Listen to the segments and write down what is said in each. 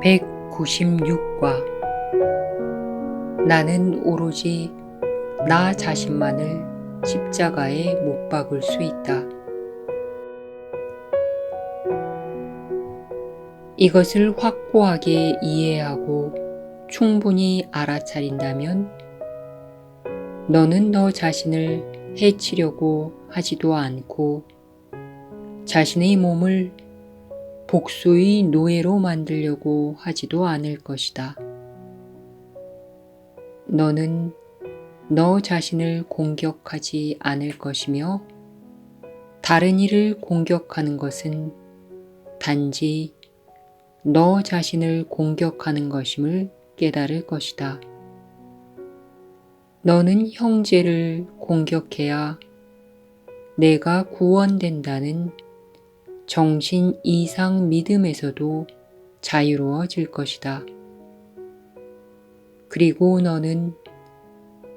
196과 나는 오로지 나 자신만을 십자가에 못 박을 수 있다. 이것을 확고하게 이해하고 충분히 알아차린다면 너는 너 자신을 해치려고 하지도 않고 자신의 몸을 복수의 노예로 만들려고 하지도 않을 것이다. 너는 너 자신을 공격하지 않을 것이며 다른 이를 공격하는 것은 단지 너 자신을 공격하는 것임을 깨달을 것이다. 너는 형제를 공격해야 내가 구원된다는 정신 이상 믿음에서도 자유로워질 것이다. 그리고 너는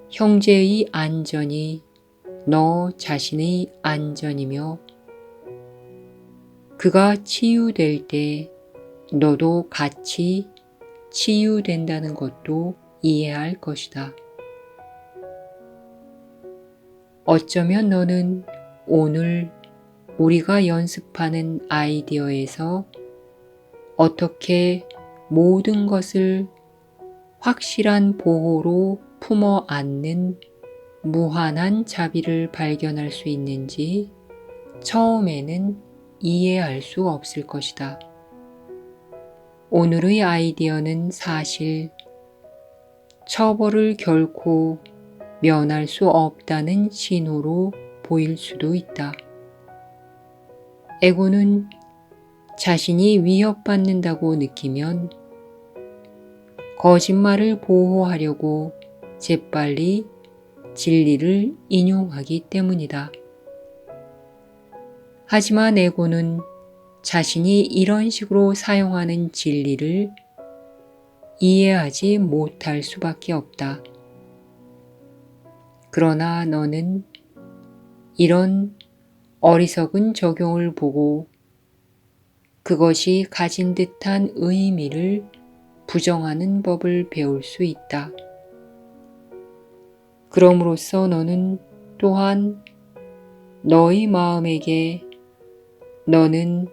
형제의 안전이 너 자신의 안전이며 그가 치유될 때 너도 같이 치유된다는 것도 이해할 것이다. 어쩌면 너는 오늘 우리가 연습하는 아이디어에서 어떻게 모든 것을 확실한 보호로 품어 안는 무한한 자비를 발견할 수 있는지 처음에는 이해할 수 없을 것이다. 오늘의 아이디어는 사실 처벌을 결코 면할 수 없다는 신호로 보일 수도 있다. 에고는 자신이 위협받는다고 느끼면 거짓말을 보호하려고 재빨리 진리를 인용하기 때문이다. 하지만 에고는 자신이 이런 식으로 사용하는 진리를 이해하지 못할 수밖에 없다. 그러나 너는 이런 어리석은 적용을 보고 그것이 가진 듯한 의미를 부정하는 법을 배울 수 있다. 그럼으로써 너는 또한 너의 마음에게 너는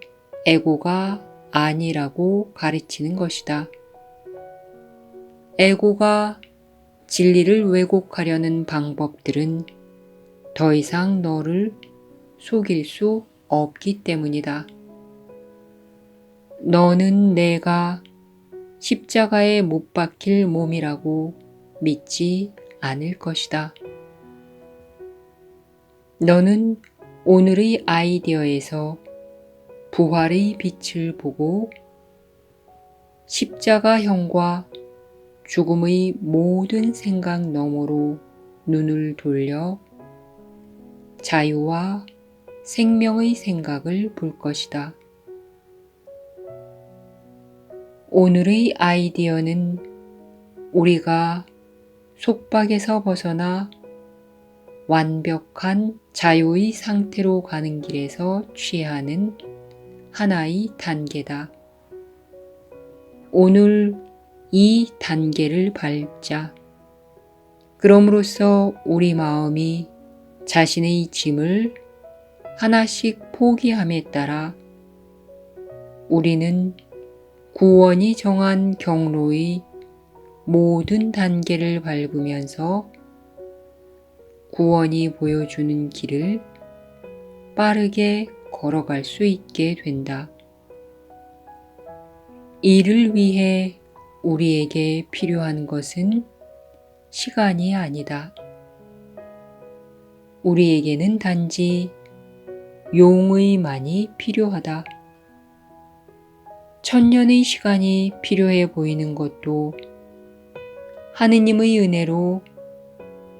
에고가 아니라고 가르치는 것이다. 에고가 진리를 왜곡하려는 방법들은 더 이상 너를 속일 수 없기 때문이다. 너는 내가 십자가에 못 박힐 몸이라고 믿지 않을 것이다. 너는 오늘의 아이디어에서 부활의 빛을 보고 십자가형과 죽음의 모든 생각 너머로 눈을 돌려 자유와 생명의 생각을 볼 것이다. 오늘의 아이디어는 우리가 속박에서 벗어나 완벽한 자유의 상태로 가는 길에서 취하는 하나의 단계다. 오늘 이 단계를 밟자. 그럼으로써 우리 마음이 자신의 짐을 하나씩 포기함에 따라 우리는 구원이 정한 경로의 모든 단계를 밟으면서 구원이 보여주는 길을 빠르게 걸어갈 수 있게 된다. 이를 위해 우리에게 필요한 것은 시간이 아니다. 우리에게는 단지 용의만이 필요하다. 1000년의 시간이 필요해 보이는 것도 하느님의 은혜로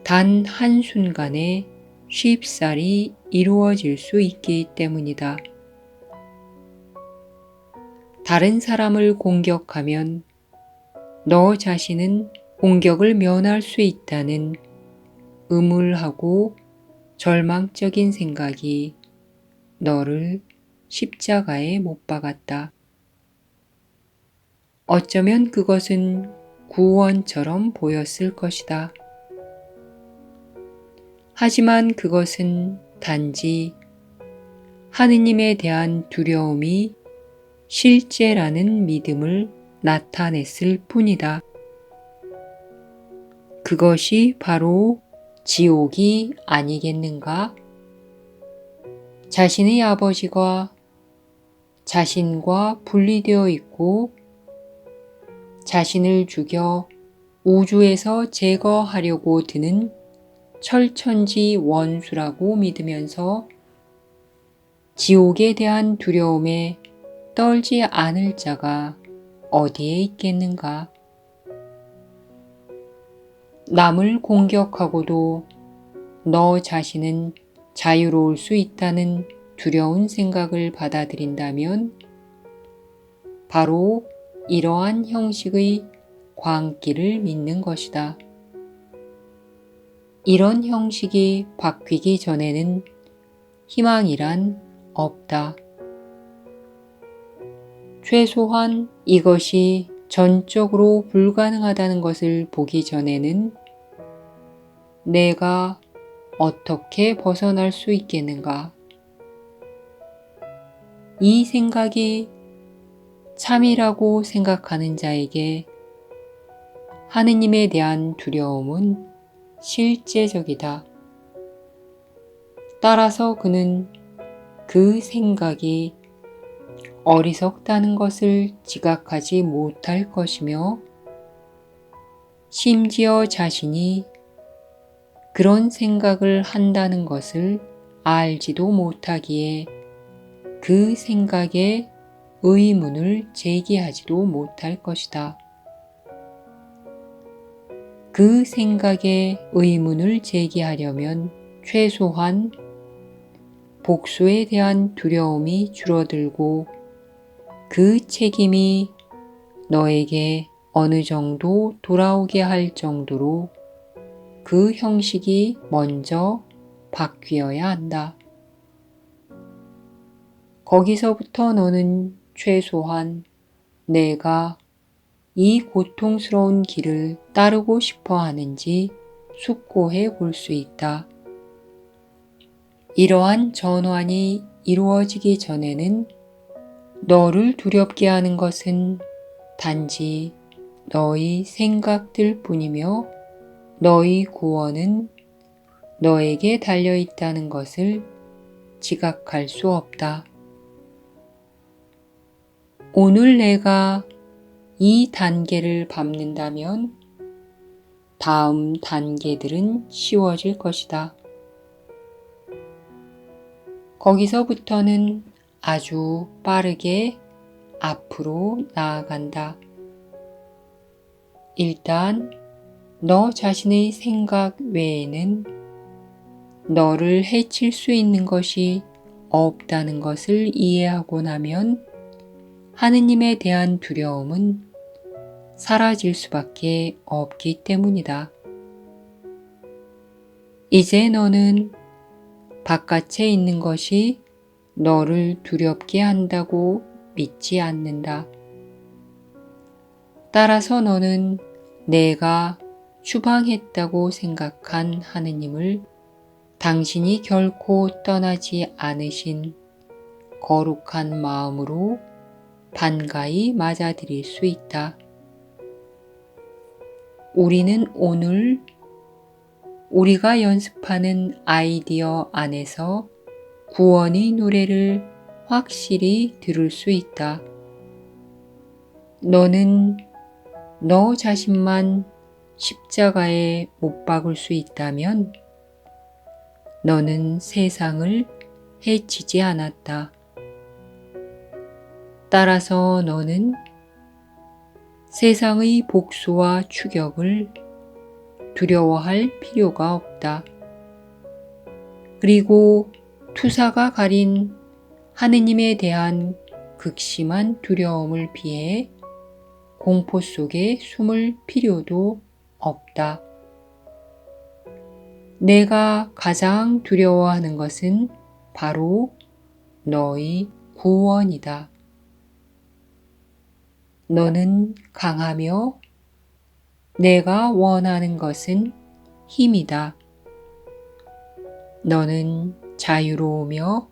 단 한순간에 쉽사리 이루어질 수 있기 때문이다. 다른 사람을 공격하면 너 자신은 공격을 면할 수 있다는 음울하고 절망적인 생각이 너를 십자가에 못 박았다. 어쩌면 그것은 구원처럼 보였을 것이다. 하지만 그것은 단지 하느님에 대한 두려움이 실제라는 믿음을 나타냈을 뿐이다. 그것이 바로 지옥이 아니겠는가? 자신의 아버지가 자신과 분리되어 있고 자신을 죽여 우주에서 제거하려고 드는 철천지 원수라고 믿으면서 지옥에 대한 두려움에 떨지 않을 자가 어디에 있겠는가? 남을 공격하고도 너 자신은 자유로울 수 있다는 두려운 생각을 받아들인다면 바로 이러한 형식의 광기를 믿는 것이다. 이런 형식이 바뀌기 전에는 희망이란 없다. 최소한 이것이 전적으로 불가능하다는 것을 보기 전에는 내가 어떻게 벗어날 수 있겠는가? 이 생각이 참이라고 생각하는 자에게 하느님에 대한 두려움은 실제적이다. 따라서 그는 그 생각이 어리석다는 것을 지각하지 못할 것이며 심지어 자신이 그런 생각을 한다는 것을 알지도 못하기에 그 생각에 의문을 제기하지도 못할 것이다. 그 생각에 의문을 제기하려면 최소한 복수에 대한 두려움이 줄어들고 그 책임이 너에게 어느 정도 돌아오게 할 정도로 그 형식이 먼저 바뀌어야 한다. 거기서부터 너는 최소한 내가 이 고통스러운 길을 따르고 싶어 하는지 숙고해 볼 수 있다. 이러한 전환이 이루어지기 전에는 너를 두렵게 하는 것은 단지 너의 생각들 뿐이며 너의 구원은 너에게 달려있다는 것을 지각할 수 없다. 오늘 내가 이 단계를 밟는다면 다음 단계들은 쉬워질 것이다. 거기서부터는 아주 빠르게 앞으로 나아간다. 일단 너 자신의 생각 외에는 너를 해칠 수 있는 것이 없다는 것을 이해하고 나면 하느님에 대한 두려움은 사라질 수밖에 없기 때문이다. 이제 너는 바깥에 있는 것이 너를 두렵게 한다고 믿지 않는다. 따라서 너는 내가 추방했다고 생각한 하느님을 당신이 결코 떠나지 않으신 거룩한 마음으로 반가이 맞아들일 수 있다. 우리는 오늘 우리가 연습하는 아이디어 안에서 구원의 노래를 확실히 들을 수 있다. 너는 너 자신만 십자가에 못 박을 수 있다면 너는 세상을 해치지 않았다. 따라서 너는 세상의 복수와 추격을 두려워할 필요가 없다. 그리고 투사가 가린 하느님에 대한 극심한 두려움을 피해 공포 속에 숨을 필요도 없다. 내가 가장 두려워하는 것은 바로 너의 구원이다. 너는 강하며 내가 원하는 것은 힘이다. 너는 자유로우며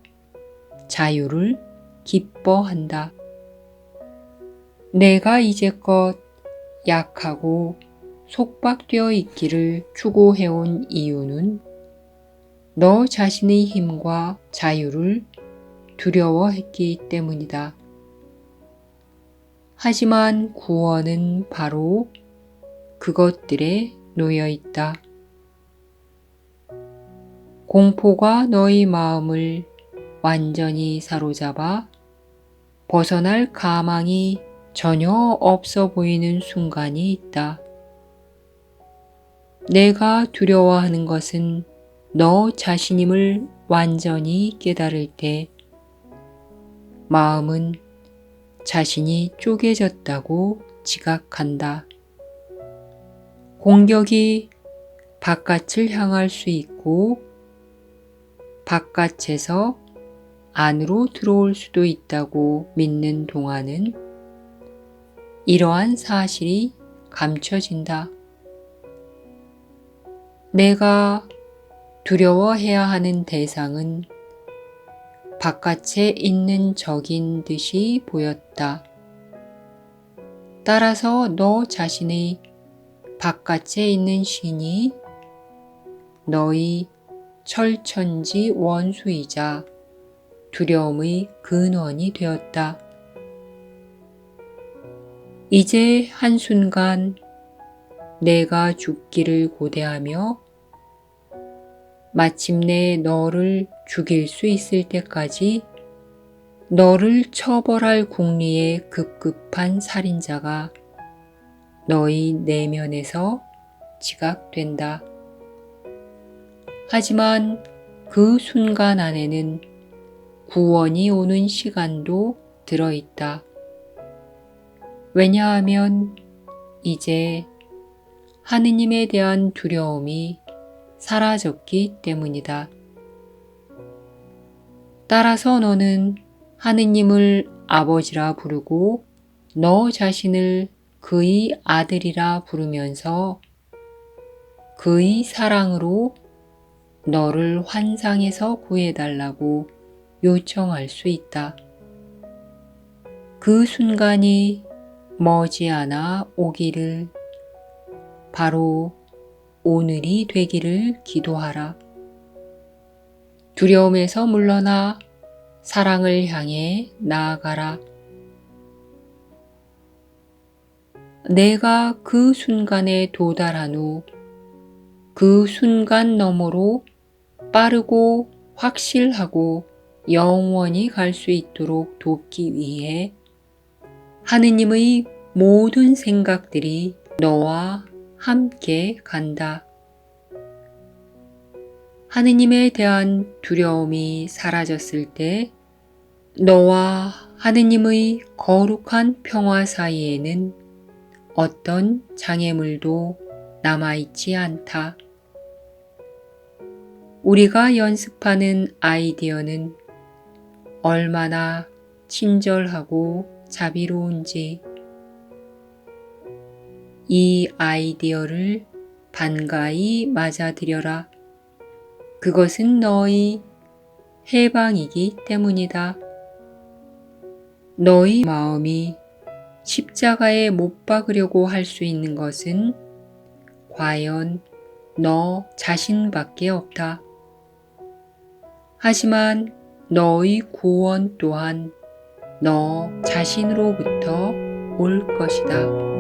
자유를 기뻐한다. 내가 이제껏 약하고 속박되어 있기를 추구해온 이유는 너 자신의 힘과 자유를 두려워했기 때문이다. 하지만 구원은 바로 그것들에 놓여 있다. 공포가 너희 마음을 완전히 사로잡아 벗어날 가망이 전혀 없어 보이는 순간이 있다. 내가 두려워하는 것은 너 자신임을 완전히 깨달을 때 마음은 자신이 쪼개졌다고 지각한다. 공격이 바깥을 향할 수 있고 바깥에서 안으로 들어올 수도 있다고 믿는 동안은 이러한 사실이 감춰진다. 내가 두려워해야 하는 대상은 바깥에 있는 적인 듯이 보였다. 따라서 너 자신의 바깥에 있는 신이 너의 철천지 원수이자 두려움의 근원이 되었다. 이제 한순간 내가 죽기를 고대하며 마침내 너를 죽일 수 있을 때까지 너를 처벌할 궁리의 급급한 살인자가 너의 내면에서 지각된다. 하지만 그 순간 안에는 구원이 오는 시간도 들어있다. 왜냐하면 이제 하느님에 대한 두려움이 사라졌기 때문이다. 따라서 너는 하느님을 아버지라 부르고 너 자신을 그의 아들이라 부르면서 그의 사랑으로 너를 환상에서 구해달라고 요청할 수 있다. 그 순간이 머지않아 오기를 바로 오늘이 되기를 기도하라. 두려움에서 물러나 사랑을 향해 나아가라. 내가 그 순간에 도달한 후 그 순간 너머로 빠르고 확실하고 영원히 갈 수 있도록 돕기 위해 하느님의 모든 생각들이 너와 함께 간다. 하느님에 대한 두려움이 사라졌을 때 너와 하느님의 거룩한 평화 사이에는 어떤 장애물도 남아있지 않다. 우리가 연습하는 아이디어는 얼마나 친절하고 자비로운지 이 아이디어를 반가이 맞아들여라. 그것은 너의 해방이기 때문이다. 너의 마음이 십자가에 못 박으려고 할 수 있는 것은 과연 너 자신밖에 없다. 하지만 너의 구원 또한 너 자신으로부터 올 것이다.